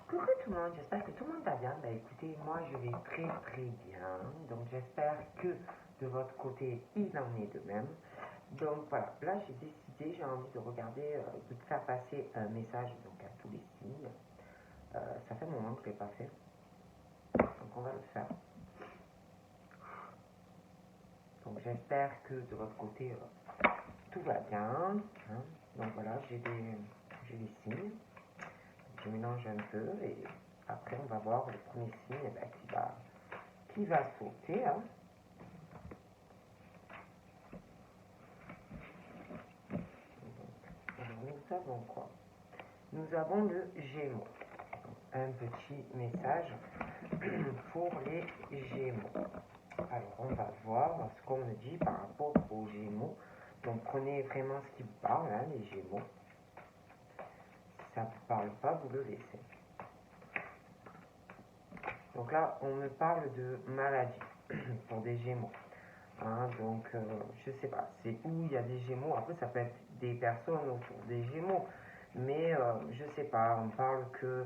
Coucou tout le monde, j'espère que tout le monde va bien. Bah écoutez, moi je vais très très bien. Donc j'espère que de votre côté il en est de même. Donc voilà, là j'ai décidé, j'ai envie de regarder, de faire passer un message donc à tous les signes. Ça fait un moment que je ne l'ai pas fait. Donc on va le faire. Donc j'espère que de votre côté tout va bien. Hein. Donc voilà, j'ai des signes. Je mélange un peu et après on va voir le premier signe qui va sauter. Hein. Alors nous avons quoi? Nous avons le Gémeaux. Un petit message pour les Gémeaux. Alors on va voir ce qu'on me dit par rapport aux Gémeaux. Donc prenez vraiment ce qui vous parle, hein, les Gémeaux. Si ça ne vous parle pas, vous le laissez. Donc là, on me parle de maladie pour des Gémeaux. Hein, donc, je sais pas, c'est où il y a des Gémeaux. Après, ça peut être des personnes autour des Gémeaux. Mais je sais pas, on parle que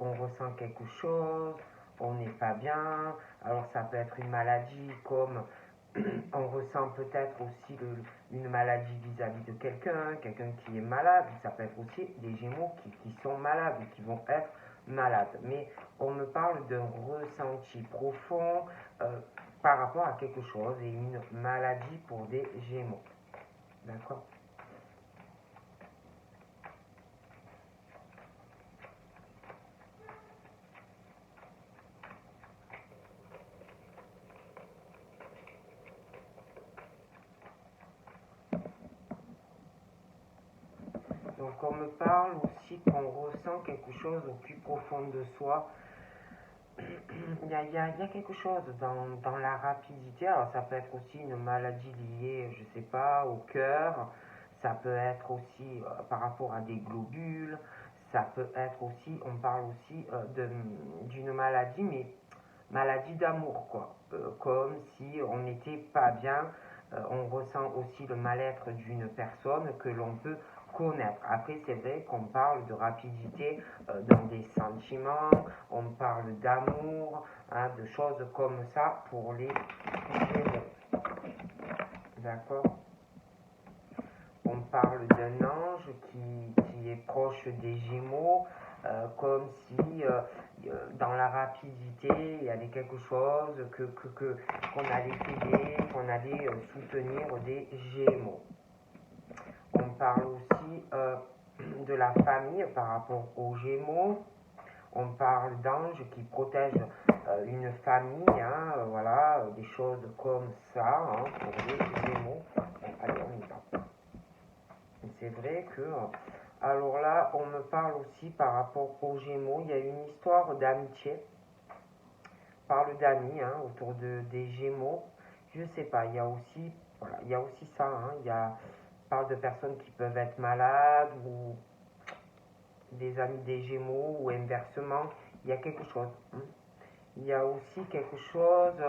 on ressent quelque chose, on n'est pas bien. Alors, ça peut être une maladie comme on ressent peut-être aussi une maladie vis-à-vis de quelqu'un qui est malade. Ça peut être aussi des Gémeaux qui sont malades ou qui vont être malades. Mais on me parle d'un ressenti profond par rapport à quelque chose et une maladie pour des Gémeaux. D'accord? Donc on me parle aussi qu'on ressent quelque chose au plus profond de soi. Il y a quelque chose dans la rapidité. Alors ça peut être aussi une maladie liée, je sais pas, au cœur. Ça peut être aussi par rapport à des globules. Ça peut être aussi, on parle aussi d'une maladie, mais maladie d'amour, quoi. Comme si on n'était pas bien, on ressent aussi le mal-être d'une personne que l'on peut connaître. Après, c'est vrai qu'on parle de rapidité dans des sentiments, on parle d'amour, hein, de choses comme ça pour les Gémeaux. D'accord? On parle d'un ange qui est proche des Gémeaux, comme si dans la rapidité, il y avait quelque chose qu'on allait aider, qu'on allait soutenir des Gémeaux. On parle aussi de la famille par rapport aux Gémeaux. On parle d'anges qui protègent une famille, hein, voilà, des choses comme ça, hein, pour les Gémeaux. Bon, allez, on y va. C'est vrai que, alors là, on me parle aussi par rapport aux Gémeaux, il y a une histoire d'amitié, on parle d'amis hein, autour des Gémeaux, je sais pas, il y a aussi, voilà, il y a aussi ça, hein, on parle de personnes qui peuvent être malades ou des amis des Gémeaux ou inversement, il y a quelque chose. Hein. Il y a aussi quelque chose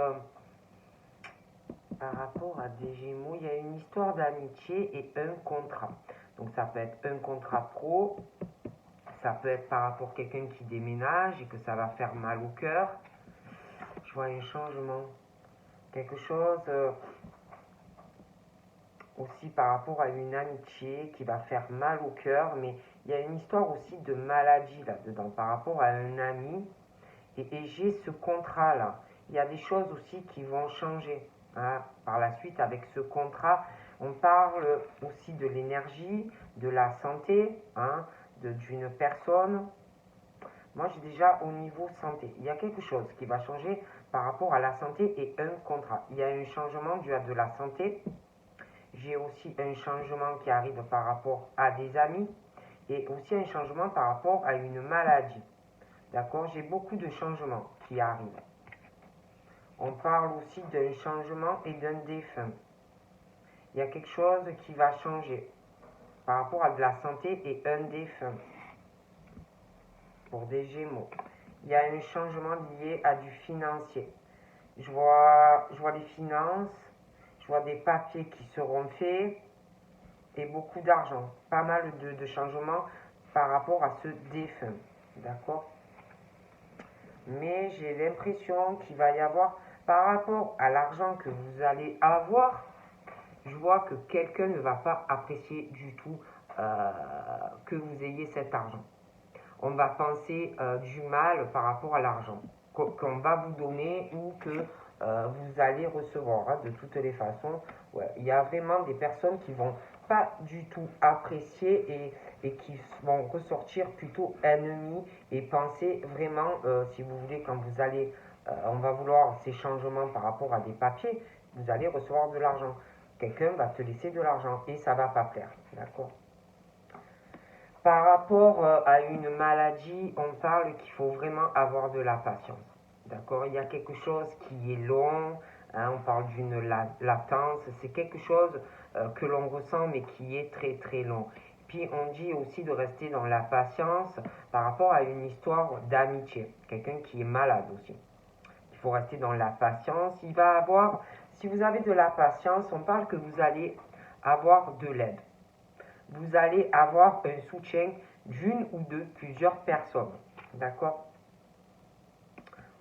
par rapport à des Gémeaux, il y a une histoire d'amitié et un contrat. Donc ça peut être un contrat pro, ça peut être par rapport à quelqu'un qui déménage et que ça va faire mal au cœur. Je vois un changement. Quelque chose aussi par rapport à une amitié qui va faire mal au cœur, mais il y a une histoire aussi de maladie là-dedans par rapport à un ami. Et j'ai ce contrat-là. Il y a des choses aussi qui vont changer hein, par la suite avec ce contrat. On parle aussi de l'énergie, de la santé hein, d'une personne. Moi, j'ai déjà au niveau santé. Il y a quelque chose qui va changer par rapport à la santé et un contrat. Il y a un changement dû à de la santé. J'ai aussi un changement qui arrive par rapport à des amis et aussi un changement par rapport à une maladie. D'accord? J'ai beaucoup de changements qui arrivent. On parle aussi d'un changement et d'un défunt. Il y a quelque chose qui va changer par rapport à de la santé et un défunt pour des Gémeaux. Il y a un changement lié à du financier. Je vois les finances, je vois des papiers qui seront faits et beaucoup d'argent. Pas mal de changements par rapport à ce défunt. d'accord? Mais j'ai l'impression qu'il va y avoir, par rapport à l'argent que vous allez avoir, je vois que quelqu'un ne va pas apprécier du tout que vous ayez cet argent. On va penser du mal par rapport à l'argent qu'on va vous donner ou que vous allez recevoir. Hein, de toutes les façons, ouais, il y a vraiment des personnes qui vont pas du tout apprécier et qui vont ressortir plutôt ennemis et penser vraiment, si vous voulez, quand vous allez, on va vouloir ces changements par rapport à des papiers, vous allez recevoir de l'argent. Quelqu'un va te laisser de l'argent et ça va pas plaire, d'accord? Par rapport à une maladie, on parle qu'il faut vraiment avoir de la patience. D'accord? Il y a quelque chose qui est long, hein, on parle d'une latence, c'est quelque chose que l'on ressent mais qui est très très long. Puis on dit aussi de rester dans la patience par rapport à une histoire d'amitié, quelqu'un qui est malade aussi. Il faut rester dans la patience. Il va avoir, si vous avez de la patience, on parle que vous allez avoir de l'aide. Vous allez avoir un soutien d'une ou de plusieurs personnes. D'accord?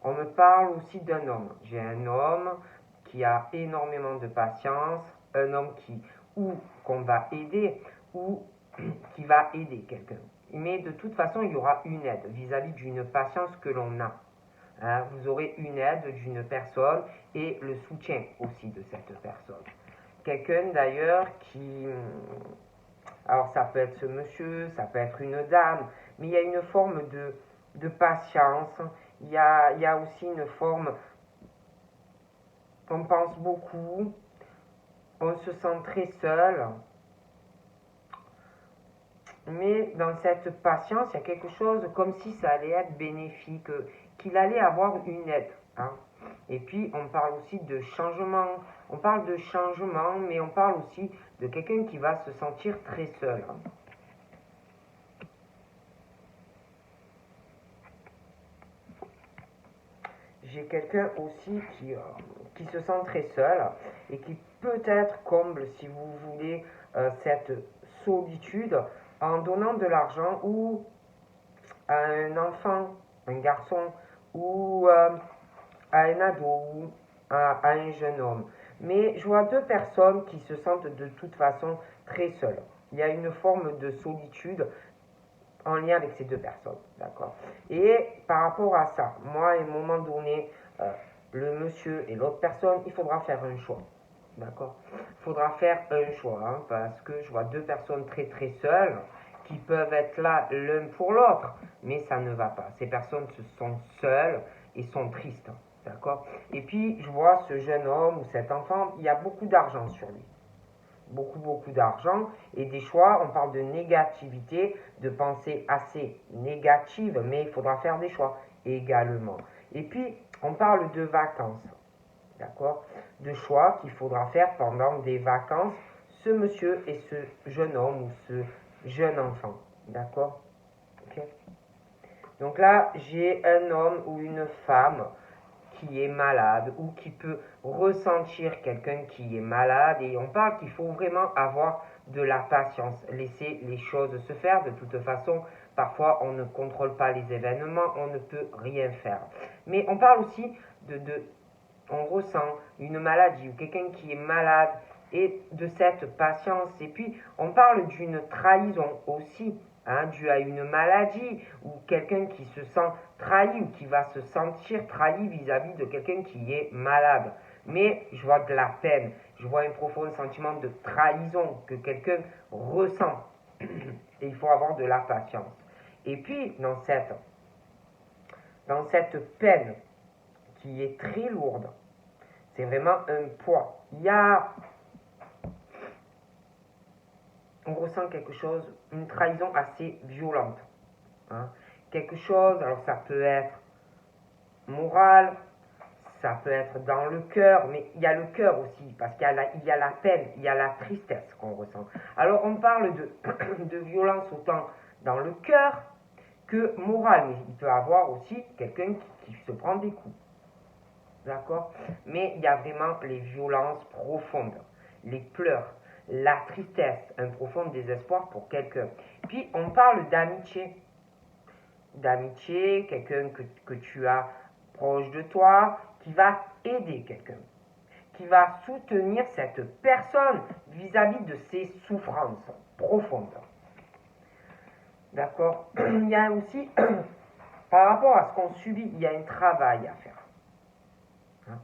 On me parle aussi d'un homme. J'ai un homme qui a énormément de patience, un homme ou qu'on va aider, ou qui va aider quelqu'un. Mais de toute façon, il y aura une aide vis-à-vis d'une patience que l'on a. Hein, vous aurez une aide d'une personne et le soutien aussi de cette personne. Quelqu'un d'ailleurs qui... Alors ça peut être ce monsieur, ça peut être une dame, mais il y a une forme de patience, il y a aussi une forme, on pense beaucoup, on se sent très seul, mais dans cette patience, il y a quelque chose comme si ça allait être bénéfique, qu'il allait avoir une aide. Hein. Et puis, on parle aussi de changement. On parle de changement, mais on parle aussi de quelqu'un qui va se sentir très seul. J'ai quelqu'un aussi qui se sent très seul et qui peut-être comble, si vous voulez, cette solitude en donnant de l'argent ou à un enfant, un garçon, ou à un ado, ou à un jeune homme. Mais je vois deux personnes qui se sentent de toute façon très seules. Il y a une forme de solitude en lien avec ces deux personnes, d'accord? Et par rapport à ça, moi, à un moment donné, le monsieur et l'autre personne, il faudra faire un choix, d'accord? Il faudra faire un choix, hein, parce que je vois deux personnes très très seules qui peuvent être là l'un pour l'autre, mais ça ne va pas. Ces personnes se sont seules et sont tristes, d'accord? Et puis, je vois ce jeune homme ou cet enfant, il y a beaucoup d'argent sur lui, beaucoup d'argent et des choix, on parle de négativité, de pensée assez négative, mais il faudra faire des choix également. Et puis, on parle de vacances, d'accord? De choix qu'il faudra faire pendant des vacances, ce monsieur et ce jeune homme ou ce jeune enfant, d'accord? Okay. Donc là, j'ai un homme ou une femme qui est malade ou qui peut ressentir quelqu'un qui est malade et on parle qu'il faut vraiment avoir de la patience, laisser les choses se faire. De toute façon, parfois on ne contrôle pas les événements, on ne peut rien faire. Mais on parle aussi on ressent une maladie ou quelqu'un qui est malade et de cette patience. Et puis on parle d'une trahison aussi. Hein, dû à une maladie ou quelqu'un qui se sent trahi ou qui va se sentir trahi vis-à-vis de quelqu'un qui est malade. Mais je vois de la peine, je vois un profond sentiment de trahison que quelqu'un ressent. Et il faut avoir de la patience. Et puis, dans cette peine qui est très lourde, c'est vraiment un poids. On ressent quelque chose, une trahison assez violente. Hein. Quelque chose, alors ça peut être moral, ça peut être dans le cœur, mais il y a le cœur aussi, parce qu'il y a la peine, il y a la tristesse qu'on ressent. Alors on parle de violence autant dans le cœur que moral, mais il peut avoir aussi quelqu'un qui se prend des coups. D'accord? Mais il y a vraiment les violences profondes, les pleurs, la tristesse, un profond désespoir pour quelqu'un. Puis on parle d'amitié. d'amitié, quelqu'un que tu as proche de toi, qui va aider quelqu'un, qui va soutenir cette personne vis-à-vis de ses souffrances profondes. D'accord? Il y a aussi, par rapport à ce qu'on subit, il y a un travail à faire. Hein?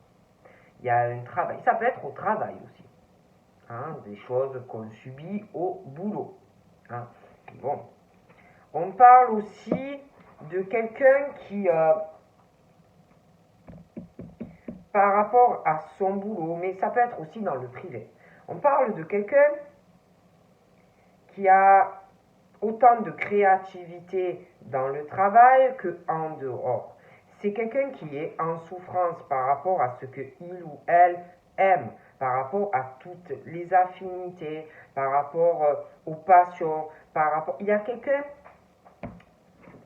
Il y a un travail. Ça peut être au travail aussi. Hein? Des choses qu'on subit au boulot. Hein? Bon. On parle aussi de quelqu'un qui, par rapport à son boulot, mais ça peut être aussi dans le privé. On parle de quelqu'un qui a autant de créativité dans le travail qu'en dehors. C'est quelqu'un qui est en souffrance par rapport à ce que il ou elle aime, par rapport à toutes les affinités, par rapport aux passions, par rapport... Il y a quelqu'un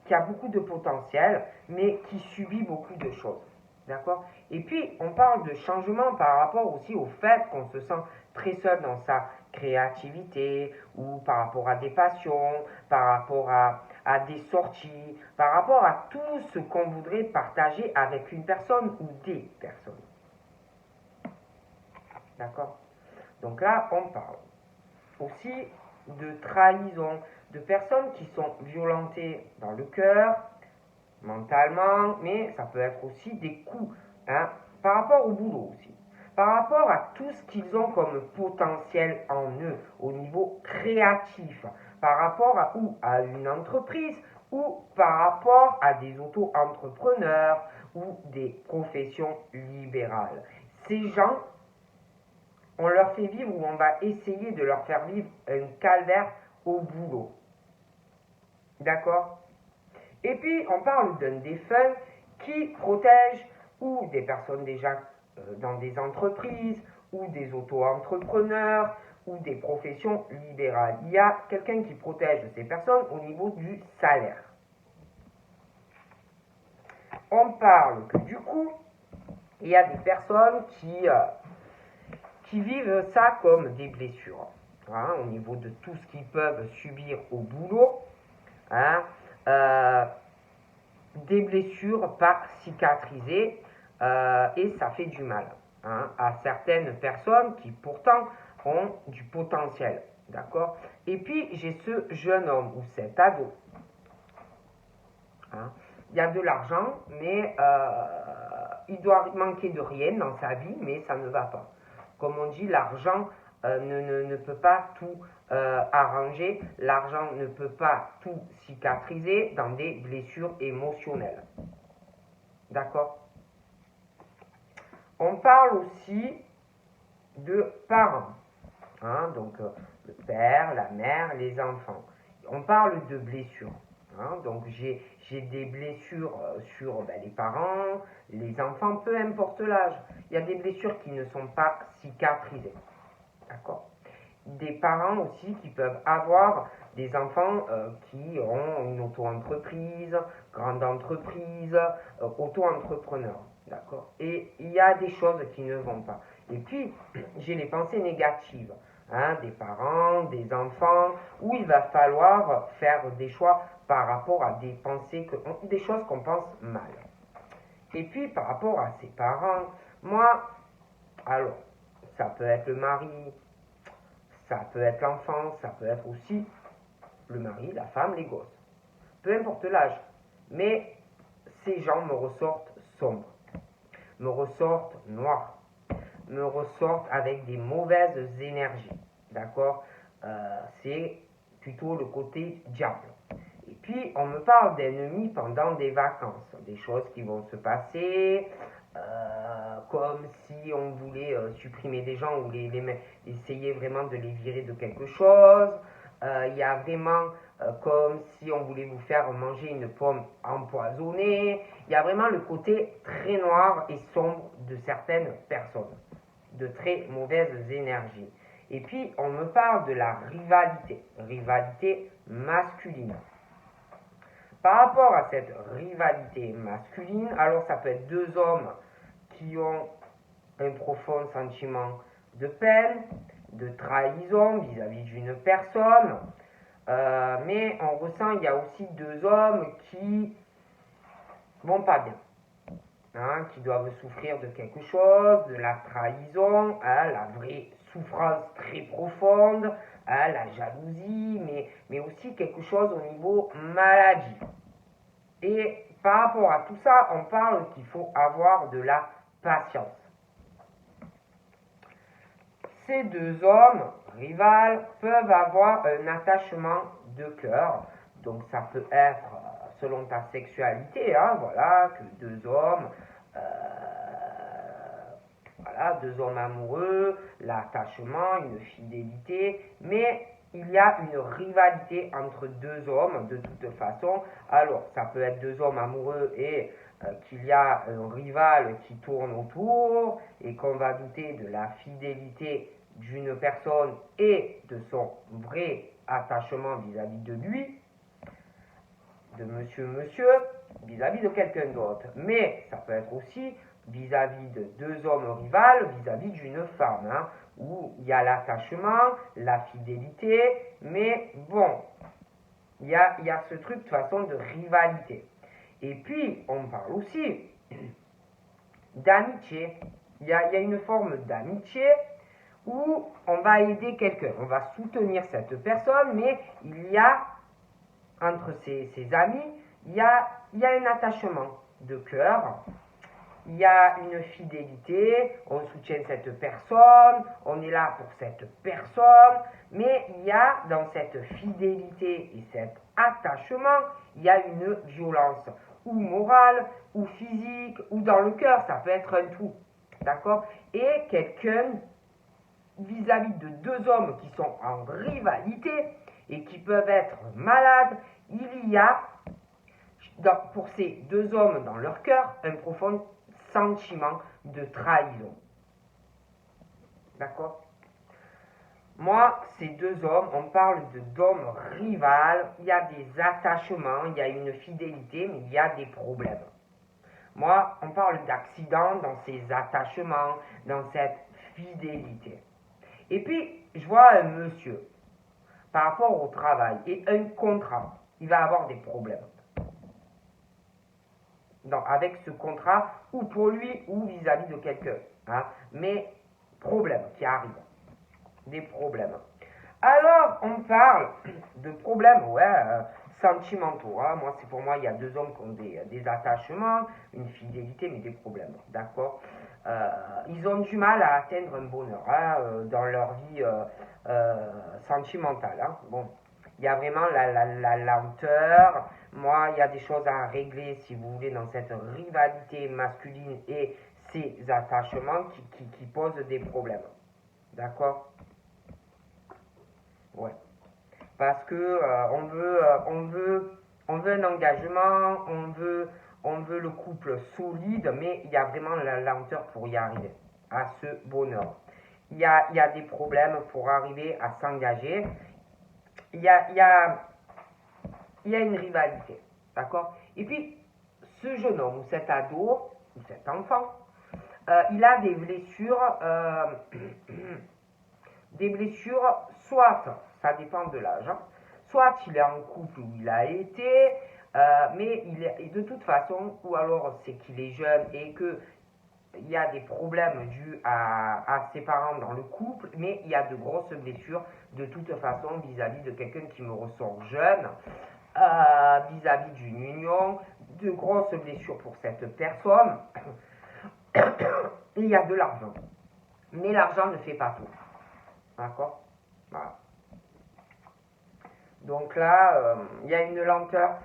qui a beaucoup de potentiel, mais qui subit beaucoup de choses. D'accord? Et puis, on parle de changement par rapport aussi au fait qu'on se sent très seul dans sa créativité, ou par rapport à des passions, par rapport à des sorties, par rapport à tout ce qu'on voudrait partager avec une personne ou des personnes. D'accord? Donc là, on parle aussi de trahison, de personnes qui sont violentées dans le cœur, mentalement, mais ça peut être aussi des coups, hein, par rapport au boulot aussi, par rapport à tout ce qu'ils ont comme potentiel en eux, au niveau créatif, par rapport à, ou à une entreprise, ou par rapport à des auto-entrepreneurs, ou des professions libérales. Ces gens, on leur fait vivre, ou on va essayer de leur faire vivre un calvaire au boulot. D'accord? Et puis, on parle d'un défunt qui protège ou des personnes déjà dans des entreprises, ou des auto-entrepreneurs, ou des professions libérales. Il y a quelqu'un qui protège ces personnes au niveau du salaire. On parle que du coup, il y a des personnes qui vivent ça comme des blessures, hein, au niveau de tout ce qu'ils peuvent subir au boulot. Hein, des blessures pas cicatrisées et ça fait du mal, hein, à certaines personnes qui pourtant ont du potentiel. D'accord? Et puis j'ai ce jeune homme ou cet ado. Hein, il y a de l'argent, mais il doit manquer de rien dans sa vie, mais ça ne va pas. Comme on dit, l'argent ne peut pas tout arranger, l'argent ne peut pas tout cicatriser dans des blessures émotionnelles. D'accord? On parle aussi de parents, hein, donc le père, la mère, les enfants. On parle de blessures. Hein, donc j'ai des blessures sur les parents, les enfants, peu importe l'âge. Il y a des blessures qui ne sont pas cicatrisées. D'accord? Des parents aussi qui peuvent avoir des enfants qui ont une auto-entreprise, grande entreprise, auto-entrepreneur. D'accord? Et il y a des choses qui ne vont pas. Et puis, j'ai les pensées négatives. Hein, des parents, des enfants, où il va falloir faire des choix par rapport à des pensées, des choses qu'on pense mal. Et puis, par rapport à ses parents, moi, alors, ça peut être le mari, ça peut être l'enfant, ça peut être aussi le mari, la femme, les gosses. Peu importe l'âge. Mais ces gens me ressortent sombres, me ressortent noirs, me ressortent avec des mauvaises énergies. D'accord? C'est plutôt le côté diable. Et puis, on me parle d'ennemis pendant des vacances, des choses qui vont se passer, comme si on voulait supprimer des gens ou essayer vraiment de les virer de quelque chose. Il y a vraiment comme si on voulait vous faire manger une pomme empoisonnée. Il y a vraiment le côté très noir et sombre de certaines personnes, de très mauvaises énergies. Et puis, on me parle de la rivalité masculine. Par rapport à cette rivalité masculine, alors ça peut être deux hommes qui ont un profond sentiment de peine, de trahison vis-à-vis d'une personne, Mais on ressent, il y a aussi deux hommes qui vont pas bien. Hein, qui doivent souffrir de quelque chose, de la trahison, hein, la vraie souffrance très profonde, hein, la jalousie, mais aussi quelque chose au niveau maladie. Et par rapport à tout ça, on parle qu'il faut avoir de la patience. Ces deux hommes rivales peuvent avoir un attachement de cœur, donc ça peut être selon ta sexualité, hein, voilà, que deux hommes, voilà, deux hommes amoureux, l'attachement, une fidélité, mais il y a une rivalité entre deux hommes de toute façon. Alors, ça peut être deux hommes amoureux et qu'il y a un rival qui tourne autour et qu'on va douter de la fidélité d'une personne et de son vrai attachement vis-à-vis de lui, de monsieur, vis-à-vis de quelqu'un d'autre. Mais ça peut être aussi vis-à-vis de deux hommes rivales, vis-à-vis d'une femme, hein, où il y a l'attachement, la fidélité, mais bon, il y a ce truc de façon de rivalité. Et puis, on parle aussi d'amitié. Il y a une forme d'amitié où on va aider quelqu'un, on va soutenir cette personne, mais il y a, entre ses amis, il y a un attachement de cœur, il y a une fidélité, on soutient cette personne, on est là pour cette personne, mais il y a dans cette fidélité et cet attachement, il y a une violence, ou morale, ou physique, ou dans le cœur, ça peut être un tout, d'accord? Et quelqu'un vis-à-vis de deux hommes qui sont en rivalité et qui peuvent être malades, il y a pour ces deux hommes dans leur cœur un profond sentiment de trahison. D'accord? Moi, ces deux hommes, on parle d'hommes rivales, il y a des attachements, il y a une fidélité, mais il y a des problèmes. Moi, on parle d'accidents dans ces attachements, dans cette fidélité. Et puis, je vois un monsieur, par rapport au travail et un contrat, il va avoir des problèmes. Donc, avec ce contrat, ou pour lui, ou vis-à-vis de quelqu'un. Hein, mais, problèmes qui arrivent. Des problèmes. Alors, on parle de problèmes, sentimentaux. Hein. Pour moi, il y a deux hommes qui ont des attachements, une fidélité, mais des problèmes. D'accord? Ils ont du mal à atteindre un bonheur dans leur vie sentimentale. Hein. Bon, il y a vraiment la lenteur. Moi, il y a des choses à régler, si vous voulez, dans cette rivalité masculine et ces attachements qui posent des problèmes. D'accord? Ouais. Parce que on veut un engagement, on veut le couple solide, mais il y a vraiment la lenteur pour y arriver à ce bonheur. Il y a des problèmes pour arriver à s'engager. Il y a une rivalité, d'accord? Et puis, ce jeune homme ou cet ado ou cet enfant, il a des blessures, soit, ça dépend de l'âge, hein, soit il est en couple où il a été, mais de toute façon, ou alors c'est qu'il est jeune et que il y a des problèmes dus à ses parents dans le couple, mais il y a de grosses blessures de toute façon vis-à-vis de quelqu'un qui me ressort jeune, vis-à-vis d'une union, de grosses blessures pour cette personne, et il y a de l'argent. Mais l'argent ne fait pas tout. D'accord? Voilà. Donc là, il y a une lenteur,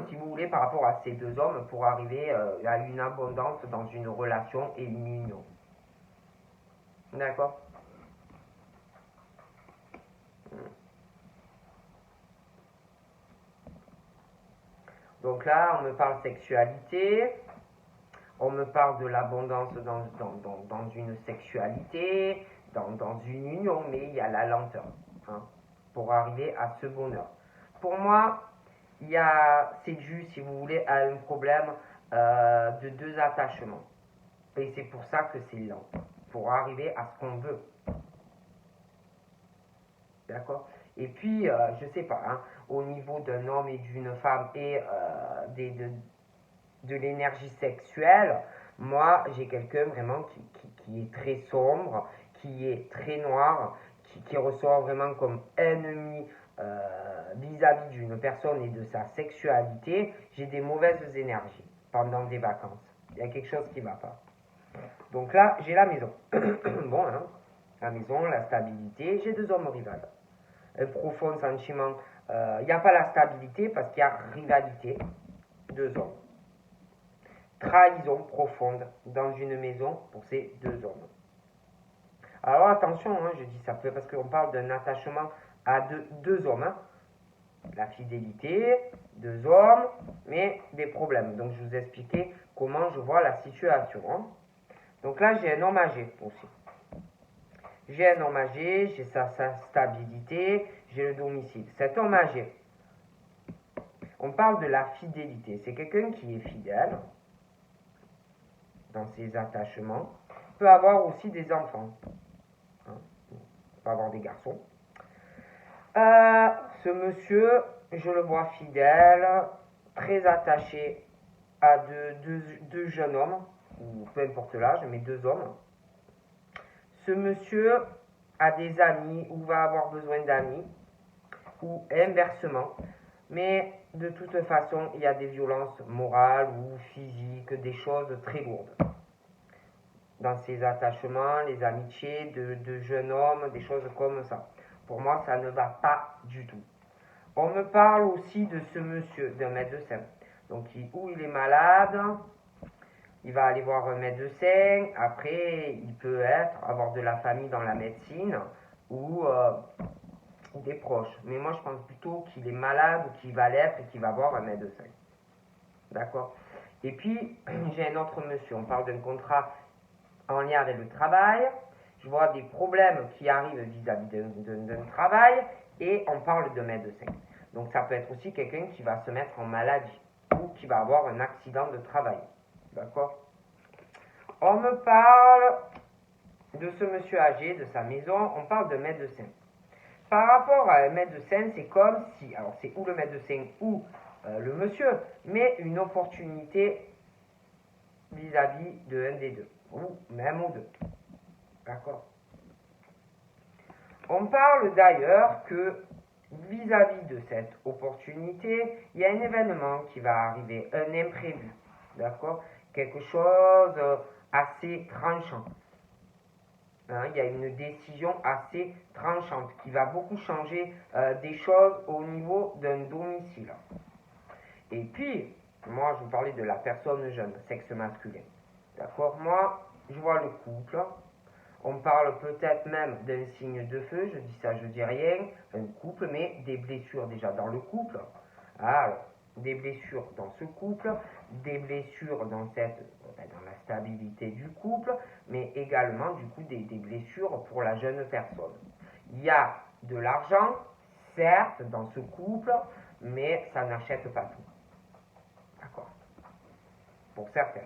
si vous voulez, par rapport à ces deux hommes pour arriver à une abondance dans une relation et une union. D'accord? Donc là, on me parle sexualité, on me parle de l'abondance dans une sexualité, dans une union, mais il y a la lenteur hein, pour arriver à ce bonheur. Pour moi, c'est dû, si vous voulez, à un problème de deux attachements. Et c'est pour ça que c'est lent, pour arriver à ce qu'on veut. D'accord? Et puis, je sais pas, hein, au niveau d'un homme et d'une femme et de l'énergie sexuelle, moi, j'ai quelqu'un vraiment qui est très sombre, qui est très noir, qui ressort vraiment comme ennemi vis-à-vis d'une personne et de sa sexualité. J'ai des mauvaises énergies pendant des vacances. Il y a quelque chose qui ne va pas. Donc là, j'ai la maison. Bon, hein, la maison, la stabilité, j'ai deux hommes rivales. Un profond sentiment. Il n'y a pas la stabilité parce qu'il y a rivalité. Deux hommes. Trahison profonde dans une maison pour ces deux hommes. Alors attention, hein, je dis ça peut parce qu'on parle d'un attachement à deux hommes. Hein. La fidélité, deux hommes, mais des problèmes. Donc je vous expliquais comment je vois la situation. Hein. Donc là, j'ai un homme âgé aussi. J'ai un homme âgé, j'ai sa stabilité, j'ai le domicile. Cet homme âgé, on parle de la fidélité. C'est quelqu'un qui est fidèle dans ses attachements. Il peut avoir aussi des enfants. Hein. Il peut avoir des garçons. Ce monsieur, je le vois fidèle, très attaché à deux jeunes hommes, ou peu importe l'âge, mais deux hommes. Ce monsieur a des amis ou va avoir besoin d'amis, ou inversement, mais de toute façon, il y a des violences morales ou physiques, des choses très lourdes. Dans ses attachements, les amitiés de jeunes hommes, des choses comme ça. Pour moi, ça ne va pas du tout. On me parle aussi de ce monsieur, d'un médecin. Donc, où il est malade, il va aller voir un médecin. Après, il peut avoir de la famille dans la médecine ou des proches. Mais moi, je pense plutôt qu'il est malade ou qu'il va l'être et qu'il va voir un médecin. D'accord? Et puis, j'ai un autre monsieur. On parle d'un contrat en lien avec le travail. Je vois des problèmes qui arrivent vis-à-vis d'un travail et on parle de médecin. Donc ça peut être aussi quelqu'un qui va se mettre en maladie ou qui va avoir un accident de travail. D'accord? On me parle de ce monsieur âgé, de sa maison, on parle de médecin. Par rapport à un médecin, c'est comme si, alors c'est ou le médecin ou le monsieur, mais une opportunité vis-à-vis de l'un des deux, ou même aux deux. D'accord? On parle d'ailleurs que vis-à-vis de cette opportunité, il y a un événement qui va arriver, un imprévu, d'accord? Quelque chose assez tranchant. Hein, il y a une décision assez tranchante qui va beaucoup changer des choses au niveau d'un domicile. Et puis, moi, je vous parlais de la personne jeune, sexe masculin. D'accord? Moi, je vois le couple. On parle peut-être même d'un signe de feu, je dis ça, je dis rien, un couple, mais des blessures déjà dans le couple. Alors, des blessures dans ce couple, des blessures dans la stabilité du couple, mais également du coup des blessures pour la jeune personne. Il y a de l'argent, certes, dans ce couple, mais ça n'achète pas tout. D'accord? Pour certains.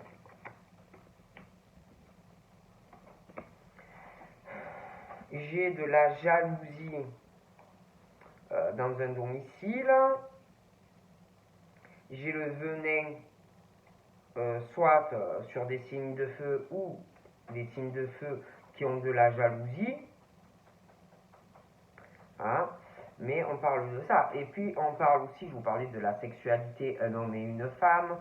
J'ai de la jalousie dans un domicile. J'ai le venin soit sur des signes de feu ou des signes de feu qui ont de la jalousie. Hein? Mais on parle de ça. Et puis on parle aussi, je vous parlais de la sexualité, un homme et une femme.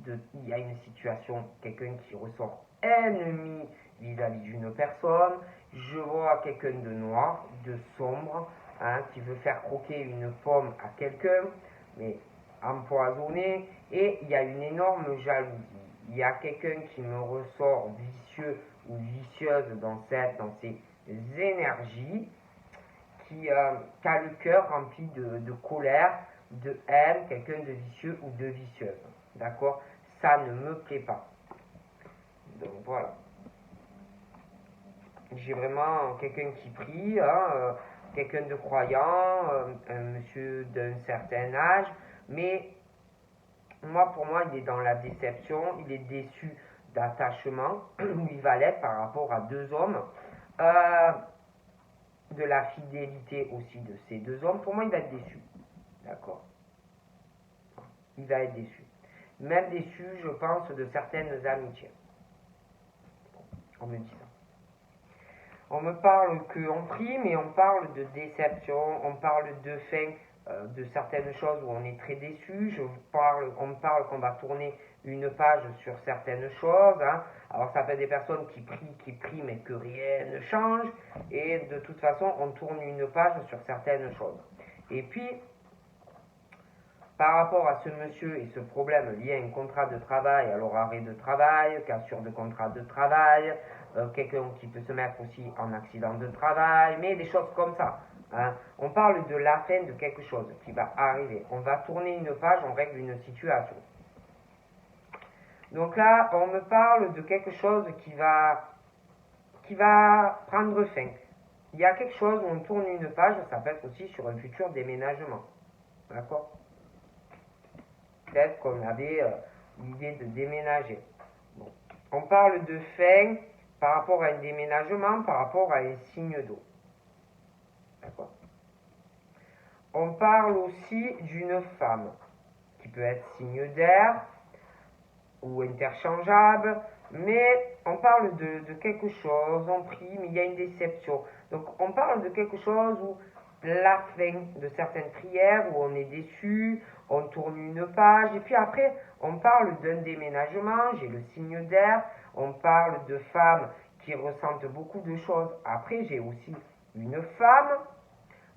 Il y a une situation, quelqu'un qui ressort ennemi vis-à-vis d'une personne. Je vois quelqu'un de noir, de sombre, hein, qui veut faire croquer une pomme à quelqu'un, mais empoisonné. Et il y a une énorme jalousie. Il y a quelqu'un qui me ressort vicieux ou vicieuse dans ces énergies, qui a le cœur rempli de colère, de haine, quelqu'un de vicieux ou de vicieuse. D'accord? Ça ne me plaît pas. Donc voilà. J'ai vraiment quelqu'un qui prie, hein, quelqu'un de croyant, un monsieur d'un certain âge, mais pour moi, il est dans la déception, il est déçu d'attachement, où il va l'être par rapport à deux hommes. de la fidélité aussi de ces deux hommes, pour moi, il va être déçu. D'accord? Il va être déçu. Même déçu, je pense, de certaines amitiés. On me dit ça. On me parle qu'on prie, mais on parle de déception, on parle de fin de certaines choses où on est très déçu. On me parle qu'on va tourner une page sur certaines choses. Hein. Alors ça fait des personnes qui prient, mais que rien ne change. Et de toute façon, on tourne une page sur certaines choses. Et puis, par rapport à ce monsieur et ce problème lié à un contrat de travail, alors arrêt de travail, cassure de contrat de travail, quelqu'un qui peut se mettre aussi en accident de travail, mais des choses comme ça. Hein. On parle de la fin de quelque chose qui va arriver. On va tourner une page, on règle une situation. Donc là, on me parle de quelque chose qui va prendre fin. Il y a quelque chose où on tourne une page, ça peut être aussi sur un futur déménagement. D'accord? Peut-être qu'on avait l'idée de déménager. Bon. On parle de fin par rapport à un déménagement, par rapport à un signe d'eau. D'accord? On parle aussi d'une femme, qui peut être signe d'air ou interchangeable, mais on parle de quelque chose, on prie, mais il y a une déception. Donc on parle de quelque chose où la fin de certaines prières, où on est déçu, on tourne une page, et puis après on parle d'un déménagement, j'ai le signe d'air, on parle de femmes qui ressentent beaucoup de choses. Après j'ai aussi une femme,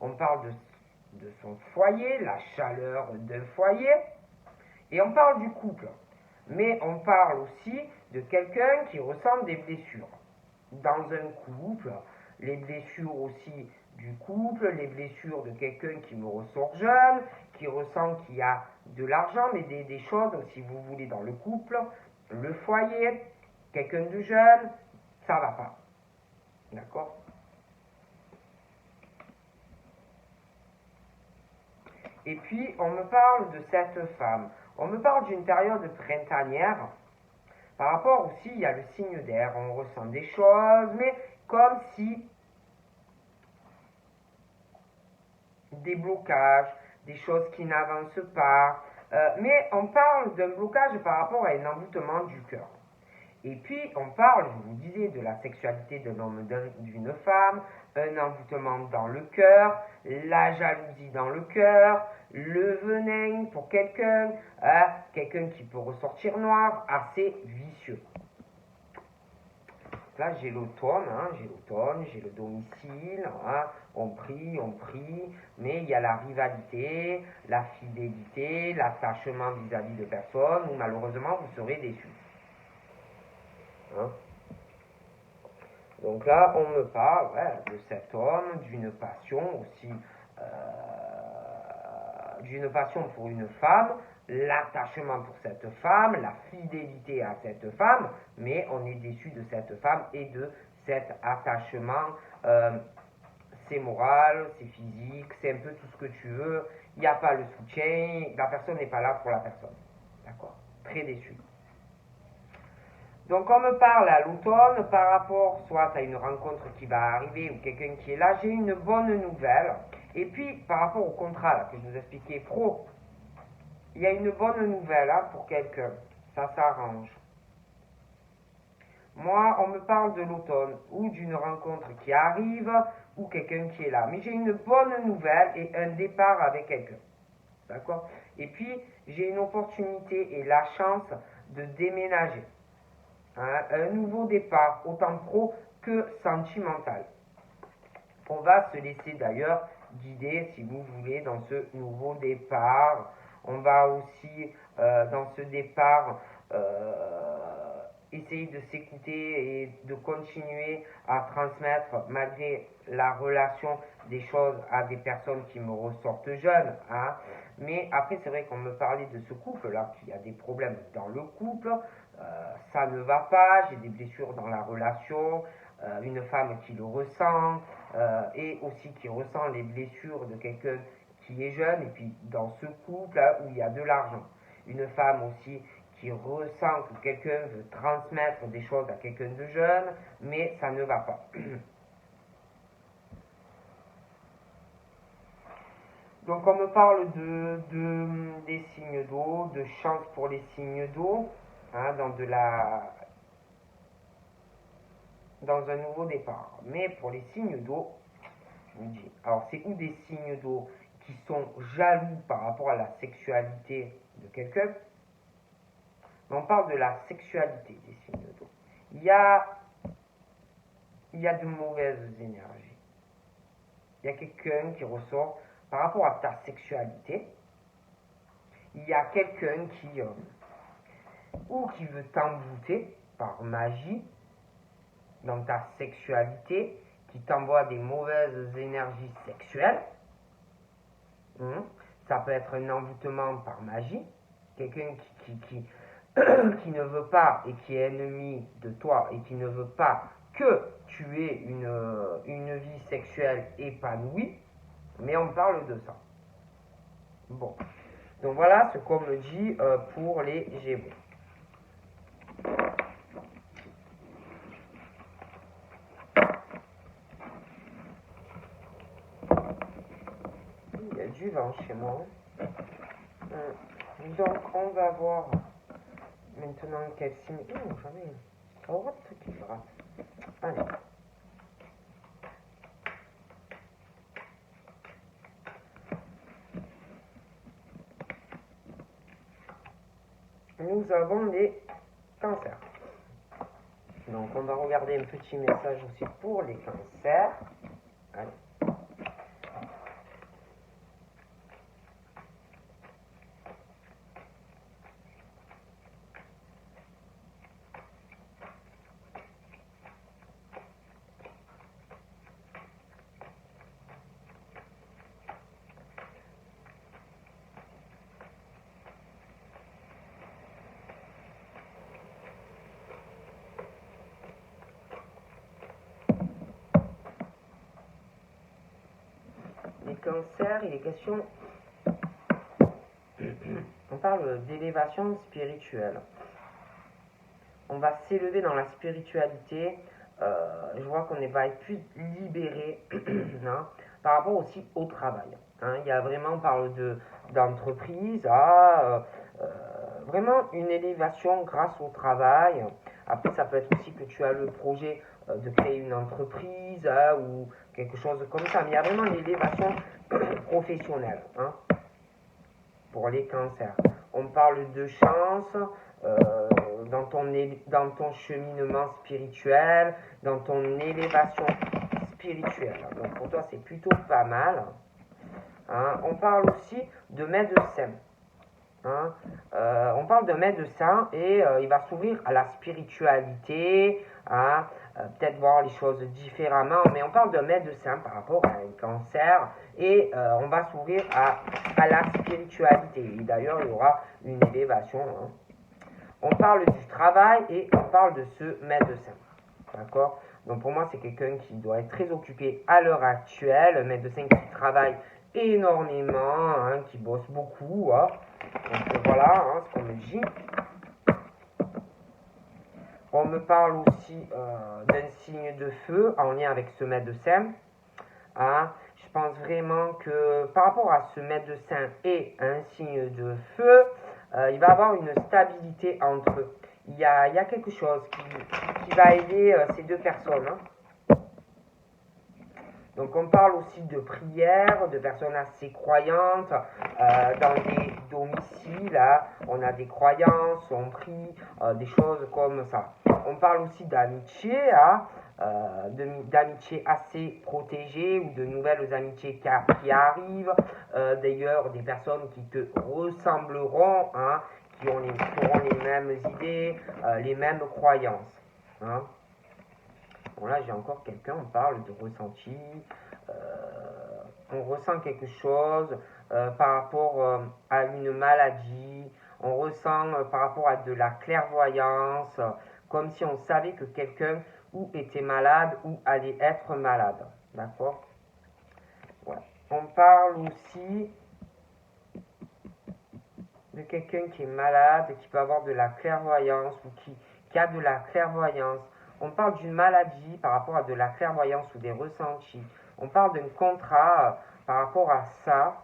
on parle de son foyer, la chaleur d'un foyer, et on parle du couple. Mais on parle aussi de quelqu'un qui ressent des blessures. Dans un couple, les blessures aussi du couple, les blessures de quelqu'un qui me ressort jeune, qui ressent qu'il y a de l'argent, mais des choses, si vous voulez, dans le couple, le foyer, quelqu'un de jeune, ça va pas. D'accord? Et puis, on me parle de cette femme. On me parle d'une période printanière. Par rapport aussi, il y a le signe d'air. On ressent des choses, mais comme si des blocages, des choses qui n'avancent pas. Mais on parle d'un blocage par rapport à un envoûtement du cœur. Et puis, on parle, je vous disais, de la sexualité d'un homme, d'une femme, un envoûtement dans le cœur, la jalousie dans le cœur, le venin pour quelqu'un, quelqu'un qui peut ressortir noir, assez vicieux. Là, j'ai l'automne, j'ai le domicile, hein, on prie, mais il y a la rivalité, la fidélité, l'attachement vis-à-vis de personnes, où malheureusement, vous serez déçus. Hein? Donc là, on me parle de cet homme, d'une passion aussi, d'une passion pour une femme, l'attachement pour cette femme, la fidélité à cette femme, mais on est déçu de cette femme et de cet attachement. C'est moral, c'est physique, c'est un peu tout ce que tu veux. Il n'y a pas le soutien, la personne n'est pas là pour la personne. D'accord? Très déçu. Donc on me parle à l'automne par rapport soit à une rencontre qui va arriver ou quelqu'un qui est là, j'ai une bonne nouvelle. Et puis par rapport au contrat là, que je vous expliquais pro, il y a une bonne nouvelle pour quelqu'un, ça s'arrange. Moi, on me parle de l'automne ou d'une rencontre qui arrive ou quelqu'un qui est là. Mais j'ai une bonne nouvelle et un départ avec quelqu'un. D'accord? Et puis, j'ai une opportunité et la chance de déménager. Hein, un nouveau départ, autant pro que sentimental. On va se laisser d'ailleurs guider, si vous voulez, dans ce nouveau départ. On va aussi, dans ce départ, essayer de s'écouter et de continuer à transmettre, malgré la relation, des choses à des personnes qui me ressortent jeunes. Hein. Mais après, c'est vrai qu'on me parlait de ce couple-là, qu'il y a des problèmes dans le couple, ça ne va pas, j'ai des blessures dans la relation, une femme qui le ressent, et aussi qui ressent les blessures de quelqu'un qui est jeune, et puis dans ce couple où il y a de l'argent. Une femme aussi qui ressent que quelqu'un veut transmettre des choses à quelqu'un de jeune, mais ça ne va pas. Donc on me parle des signes d'eau, de chance pour les signes d'eau, hein, dans un nouveau départ. Mais pour les signes d'eau, je vous dis, alors c'est ou des signes d'eau qui sont jaloux par rapport à la sexualité de quelqu'un, mais on parle de la sexualité des signes d'eau. Il y a de mauvaises énergies. Il y a quelqu'un qui ressort par rapport à ta sexualité. Il y a quelqu'un qui veut t'embouter par magie dans ta sexualité, qui t'envoie des mauvaises énergies sexuelles. Ça peut être un envoûtement par magie, quelqu'un qui ne veut pas et qui est ennemi de toi et qui ne veut pas que tu aies une vie sexuelle épanouie, mais on parle de ça. Bon, donc voilà ce qu'on me dit pour les Gémeaux. Il y a du vent chez moi. Donc on va voir maintenant quel signe. Oh, j'en ai. Oh, what qui frappe. Allez. Nous avons les cancers. Donc on va regarder un petit message aussi pour les cancers. Allez. Les cancers, il est question, on parle d'élévation spirituelle. On va s'élever dans la spiritualité. Je vois qu'on va être plus libéré hein, par rapport aussi au travail. Hein. Il y a vraiment, on parle d'entreprise à vraiment une élévation grâce au travail. Après, ça peut être aussi que tu as le projet de créer une entreprise hein, ou quelque chose comme ça. Mais il y a vraiment l'élévation professionnelle hein, pour les cancers. On parle de chance dans ton cheminement spirituel, dans ton élévation spirituelle. Donc pour toi, c'est plutôt pas mal. Hein. On parle aussi de médecin. Hein. On parle de médecin et il va s'ouvrir à la spiritualité, hein, peut-être voir les choses différemment, mais on parle de médecin par rapport à un cancer et on va s'ouvrir à la spiritualité. Et d'ailleurs, il y aura une élévation. Hein. On parle du travail et on parle de ce médecin. D'accord? Donc pour moi, c'est quelqu'un qui doit être très occupé à l'heure actuelle, un médecin qui travaille énormément, hein, qui bosse beaucoup. Hein. Donc voilà hein, ce qu'on me dit. On me parle aussi d'un signe de feu en lien avec ce médecin. Hein. Je pense vraiment que par rapport à ce médecin et un signe de feu, il va y avoir une stabilité entre eux. Il y a quelque chose qui va aider ces deux personnes. Hein. Donc on parle aussi de prières, de personnes assez croyantes, dans des domiciles, hein, on a des croyances, on prie, des choses comme ça. On parle aussi d'amitié, hein, d'amitié assez protégée ou de nouvelles amitiés qui arrivent, d'ailleurs des personnes qui te ressembleront, hein, qui auront les mêmes idées, les mêmes croyances. Hein. Bon là j'ai encore quelqu'un, on parle de ressenti, on ressent quelque chose par rapport à une maladie, on ressent par rapport à de la clairvoyance, comme si on savait que quelqu'un ou était malade ou allait être malade, d'accord? Ouais. On parle aussi de quelqu'un qui est malade, qui peut avoir de la clairvoyance ou qui a de la clairvoyance. On parle d'une maladie par rapport à de la clairvoyance ou des ressentis. On parle d'un contrat par rapport à ça.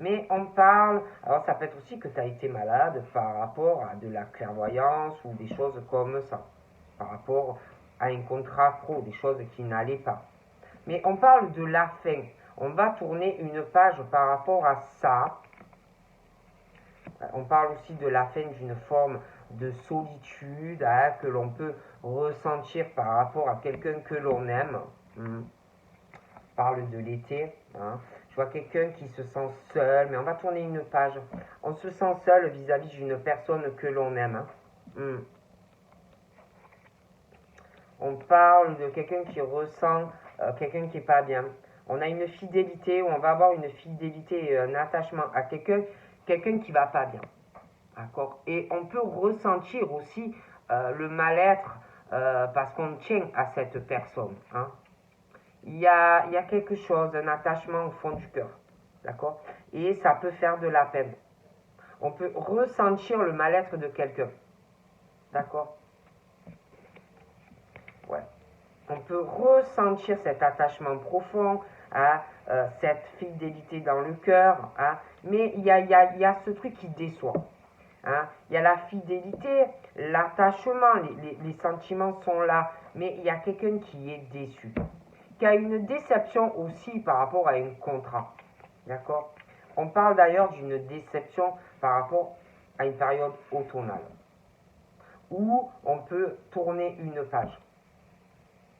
Mais on parle, alors ça peut être aussi que tu as été malade par rapport à de la clairvoyance ou des choses comme ça, par rapport à un contrat pro, des choses qui n'allaient pas. Mais on parle de la fin. On va tourner une page par rapport à ça. On parle aussi de la fin d'une forme de solitude que l'on peut ressentir par rapport à quelqu'un que l'on aime. On parle de l'été. Je vois quelqu'un qui se sent seul, mais on va tourner une page. On se sent seul vis-à-vis d'une personne que l'on aime. On parle de quelqu'un qui ressent quelqu'un qui n'est pas bien. On a une fidélité, ou on va avoir une fidélité et un attachement à quelqu'un qui va pas bien. D'accord. Et on peut ressentir aussi le mal-être parce qu'on tient à cette personne. Il y a quelque chose, un attachement au fond du cœur. D'accord. Et ça peut faire de la peine. On peut ressentir le mal-être de quelqu'un. D'accord. Ouais. On peut ressentir cet attachement profond, cette fidélité dans le cœur, mais il y a ce truc qui déçoit. Il y a la fidélité, l'attachement, les sentiments sont là, mais il y a quelqu'un qui est déçu, qui a une déception aussi par rapport à un contrat. D'accord. On parle d'ailleurs d'une déception par rapport à une période automnale, où on peut tourner une page.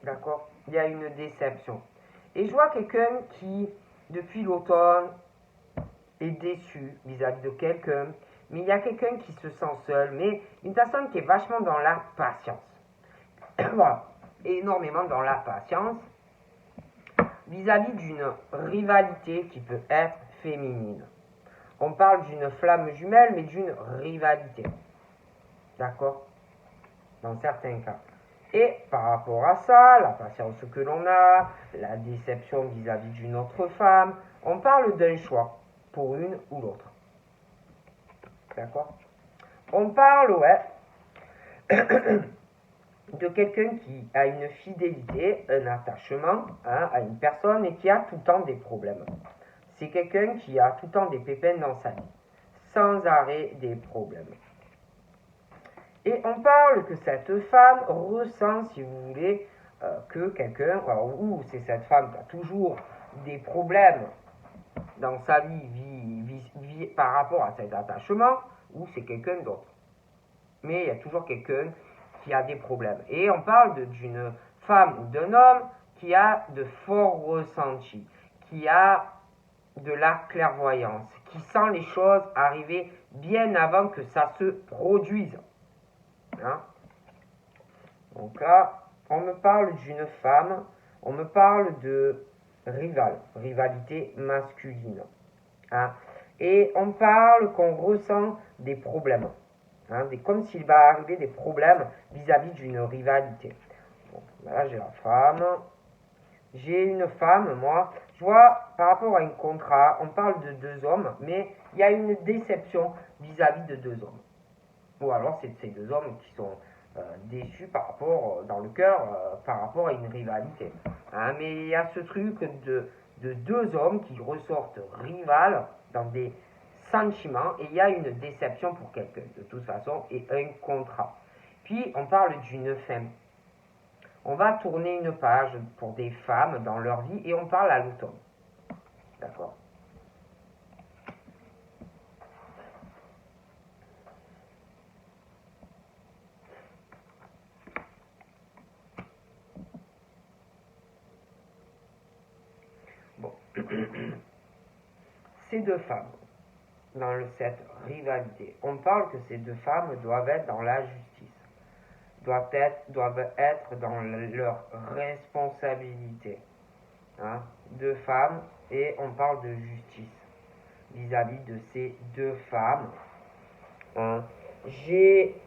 D'accord. Il y a une déception. Et je vois quelqu'un qui, depuis l'automne, est déçu vis-à-vis de quelqu'un, mais il y a quelqu'un qui se sent seul, mais une personne qui est vachement dans la patience. Voilà, énormément dans la patience, vis-à-vis d'une rivalité qui peut être féminine. On parle d'une flamme jumelle, mais d'une rivalité. D'accord. Dans certains cas. Et par rapport à ça, la patience que l'on a, la déception vis-à-vis d'une autre femme, on parle d'un choix pour une ou l'autre. D'accord. On parle, de quelqu'un qui a une fidélité, un attachement à une personne et qui a tout le temps des problèmes. C'est quelqu'un qui a tout le temps des pépins dans sa vie, sans arrêt des problèmes. Et on parle que cette femme ressent, si vous voulez, que quelqu'un, ou c'est cette femme qui a toujours des problèmes dans sa vie par rapport à cet attachement, ou c'est quelqu'un d'autre. Mais il y a toujours quelqu'un qui a des problèmes. Et on parle d'une femme ou d'un homme qui a de forts ressentis, qui a de la clairvoyance, qui sent les choses arriver bien avant que ça se produise. Donc là, on me parle d'une femme, on me parle de rivalité masculine. Et on parle qu'on ressent des problèmes. Comme s'il va arriver des problèmes vis-à-vis d'une rivalité. Bon, là, j'ai la femme. J'ai une femme, moi. Je vois, par rapport à un contrat, on parle de deux hommes, mais il y a une déception vis-à-vis de deux hommes. Ou alors, c'est ces deux hommes qui sont déçus par rapport, dans le cœur, par rapport à une rivalité. Mais il y a ce truc de deux hommes qui ressortent rivales dans des sentiments et il y a une déception pour quelqu'un, de toute façon, et un contrat. Puis, on parle d'une fin. On va tourner une page pour des femmes dans leur vie et on parle à l'automne. D'accord. Bon. Ces deux femmes, dans cette rivalité, on parle que ces deux femmes doivent être dans la justice, doivent être dans leur responsabilité. Deux femmes, et on parle de justice vis-à-vis de ces deux femmes. J'ai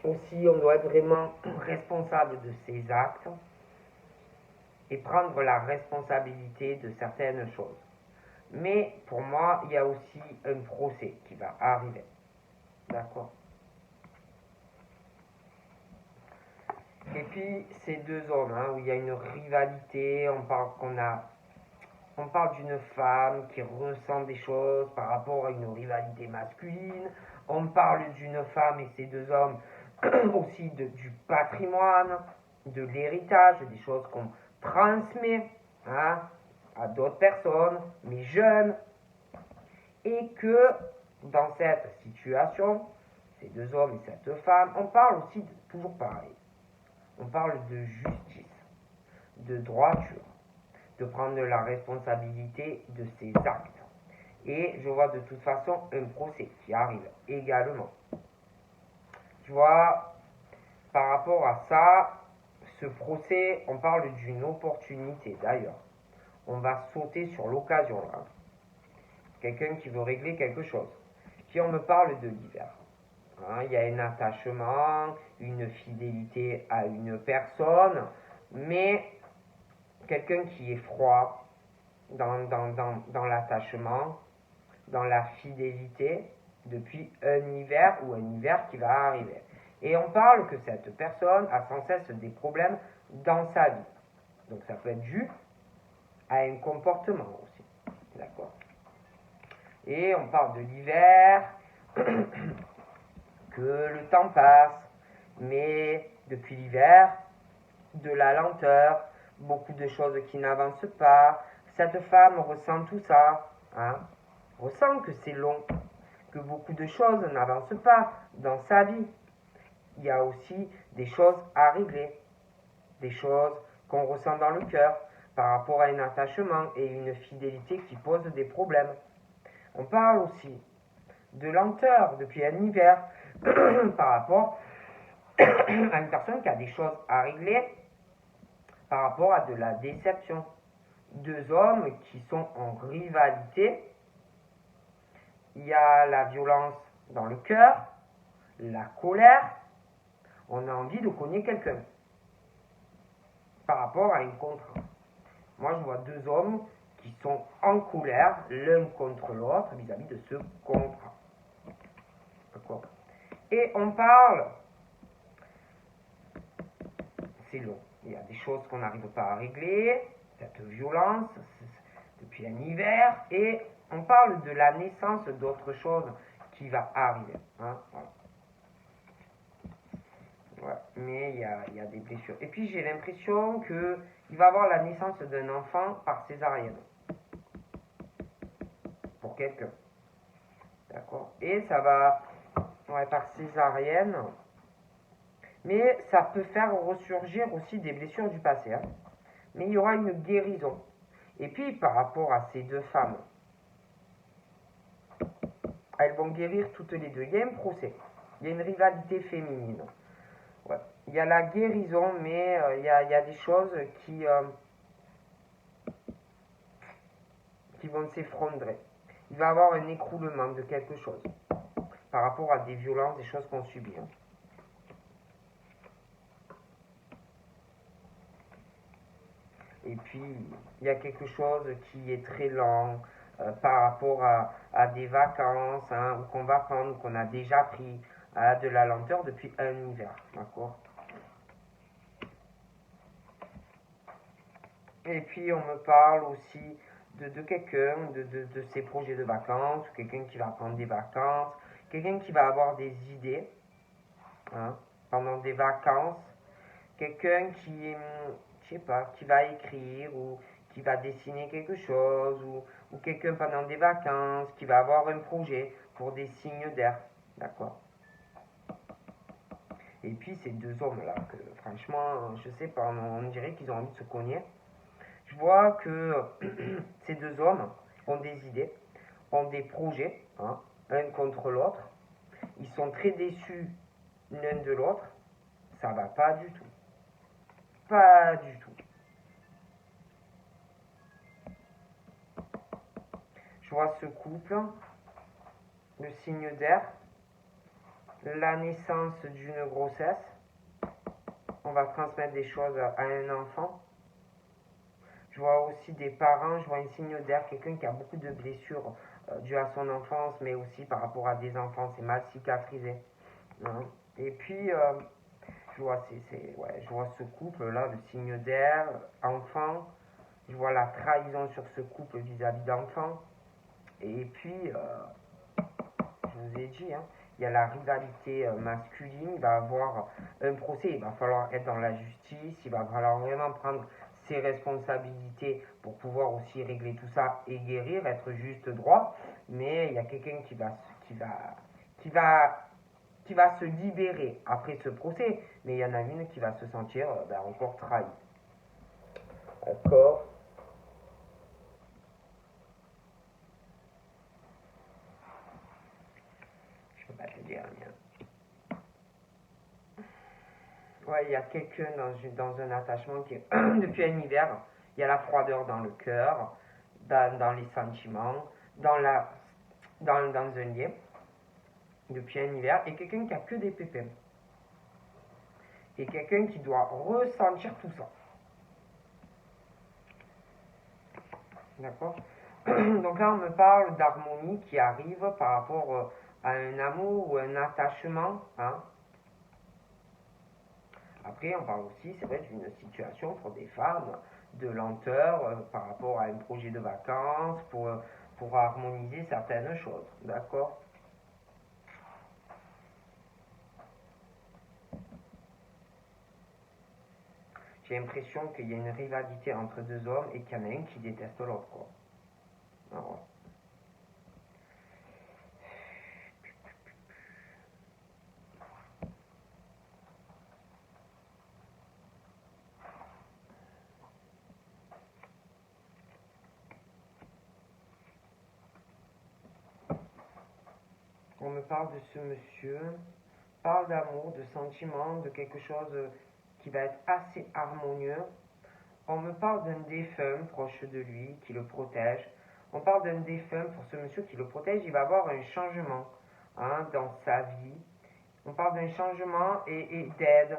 aussi, on doit être vraiment responsable de ses actes et prendre la responsabilité de certaines choses. Mais pour moi, il y a aussi un procès qui va arriver. D'accord. Et puis, ces deux hommes, où il y a une rivalité, on parle qu'on a on parle d'une femme qui ressent des choses par rapport à une rivalité masculine. On parle d'une femme et ces deux hommes aussi du patrimoine, de l'héritage, des choses qu'on transmet hein, à d'autres personnes, mais jeunes. Et que dans cette situation, ces deux hommes et cette femme, on parle aussi de toujours pareil. On parle de justice, de droiture, de prendre la responsabilité de ses actes. Et je vois de toute façon un procès qui arrive également. Tu vois, par rapport à ça, ce procès, on parle d'une opportunité d'ailleurs. On va sauter sur l'occasion là. Quelqu'un qui veut régler quelque chose. Puis on me parle de l'hiver. Hein, il y a un attachement, une fidélité à une personne, mais quelqu'un qui est froid dans l'attachement, dans la fidélité, depuis un hiver ou un hiver qui va arriver. Et on parle que cette personne a sans cesse des problèmes dans sa vie. Donc ça peut être dû à un comportement aussi. D'accord. Et on parle de l'hiver, que le temps passe, mais depuis l'hiver, de la lenteur, beaucoup de choses qui n'avancent pas. Cette femme ressent tout ça, hein, ressent que c'est long, que beaucoup de choses n'avancent pas dans sa vie. Il y a aussi des choses à régler, des choses qu'on ressent dans le cœur par rapport à un attachement et une fidélité qui pose des problèmes. On parle aussi de lenteur depuis un hiver par rapport à une personne qui a des choses à régler par rapport à de la déception. Deux hommes qui sont en rivalité. Il y a la violence dans le cœur, la colère. On a envie de cogner quelqu'un par rapport à un contrat. Moi, je vois deux hommes qui sont en colère l'un contre l'autre vis-à-vis de ce contrat. D'accord. Et on parle, c'est long, il y a des choses qu'on n'arrive pas à régler, cette violence depuis un hiver, et on parle de la naissance d'autre chose qui va arriver. Hein, voilà. Ouais, mais il y a des blessures. Et puis j'ai l'impression qu'il va avoir la naissance d'un enfant par césarienne. Pour quelqu'un. D'accord. Et ça va, ouais, par césarienne. Mais ça peut faire ressurgir aussi des blessures du passé. Hein. Mais il y aura une guérison. Et puis par rapport à ces deux femmes, elles vont guérir toutes les deux. Il y a un procès. Il y a une rivalité féminine. Ouais. Il y a la guérison, mais il y a des choses qui vont s'effondrer. Il va y avoir un écroulement de quelque chose par rapport à des violences, des choses qu'on subit. Hein. Et puis, il y a quelque chose qui est très lent par rapport à des vacances hein, ou qu'on va prendre, qu'on a déjà pris, de la lenteur depuis un hiver. D'accord. Et puis, on me parle aussi de quelqu'un, de ses projets de vacances, quelqu'un qui va prendre des vacances, quelqu'un qui va avoir des idées hein, pendant des vacances, quelqu'un qui, je sais pas, qui va écrire ou qui va dessiner quelque chose, ou quelqu'un pendant des vacances qui va avoir un projet pour des signes d'air, d'accord. Et puis ces deux hommes-là, que franchement, je sais pas, on dirait qu'ils ont envie de se cogner. Je vois que ces deux hommes ont des idées, ont des projets, hein, un contre l'autre. Ils sont très déçus l'un de l'autre. Ça va pas du tout. Pas du tout. Je vois ce couple, le signe d'air, la naissance d'une grossesse. On va transmettre des choses à un enfant. Je vois aussi des parents, je vois un signe d'air, quelqu'un qui a beaucoup de blessures dues à son enfance, mais aussi par rapport à des enfants, c'est mal cicatrisé. Hein. Et puis, je vois, ouais, je vois ce couple-là, le signe d'air, enfant, Je vois la trahison sur ce couple vis-à-vis d'enfants. Et puis, je vous ai dit, hein, il y a la rivalité masculine, il va avoir un procès, il va falloir être dans la justice, il va falloir vraiment prendre ses responsabilités pour pouvoir aussi régler tout ça et guérir, être juste droit. Mais il y a quelqu'un qui va, qui va se libérer après ce procès, mais il y en a une qui va se sentir encore trahie. D'accord. Je peux pas te dire, rien. Ouais, il y a quelqu'un dans un attachement qui est depuis un hiver, il y a la froideur dans le cœur, dans les sentiments, dans un lien, depuis un hiver, et quelqu'un qui a que des pépins. Et quelqu'un qui doit ressentir tout ça. D'accord. Donc là, on me parle d'harmonie qui arrive par rapport à un amour ou un attachement. Hein. Après, on parle aussi, c'est vrai, d'une situation pour des femmes de lenteur par rapport à un projet de vacances, pour harmoniser certaines choses. D'accord. J'ai l'impression qu'il y a une rivalité entre deux hommes et qu'il y en a un qui déteste l'autre. Quoi. Alors, on me parle de ce monsieur, parle d'amour, de sentiments, de quelque chose qui va être assez harmonieux. On me parle d'un défunt proche de lui qui le protège. On parle d'un défunt pour ce monsieur qui le protège. Il va avoir un changement dans sa vie. On parle d'un changement et d'aide,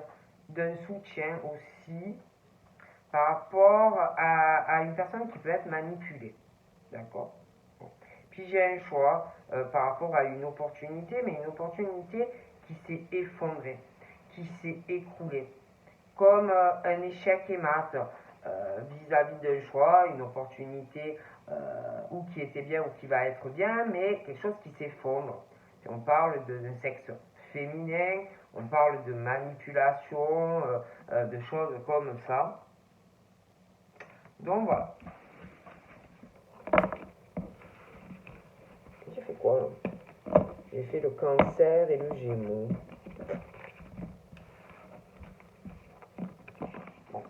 d'un soutien aussi par rapport à une personne qui peut être manipulée. D'accord. Puis j'ai un choix par rapport à une opportunité, mais une opportunité qui s'est effondrée, qui s'est écroulée. Comme un échec et mat vis-à-vis d'un choix, une opportunité ou qui était bien ou qui va être bien, mais quelque chose qui s'effondre. Et on parle d'un sexe féminin, on parle de manipulation, de choses comme ça. Donc voilà. J'ai fait quoi là? J'ai fait le cancer et le gémeaux. Bon.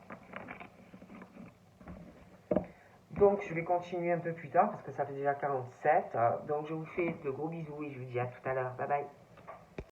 Donc je vais continuer un peu plus tard parce que ça fait déjà 47. Donc je vous fais de gros bisous et je vous dis à tout à l'heure. Bye bye.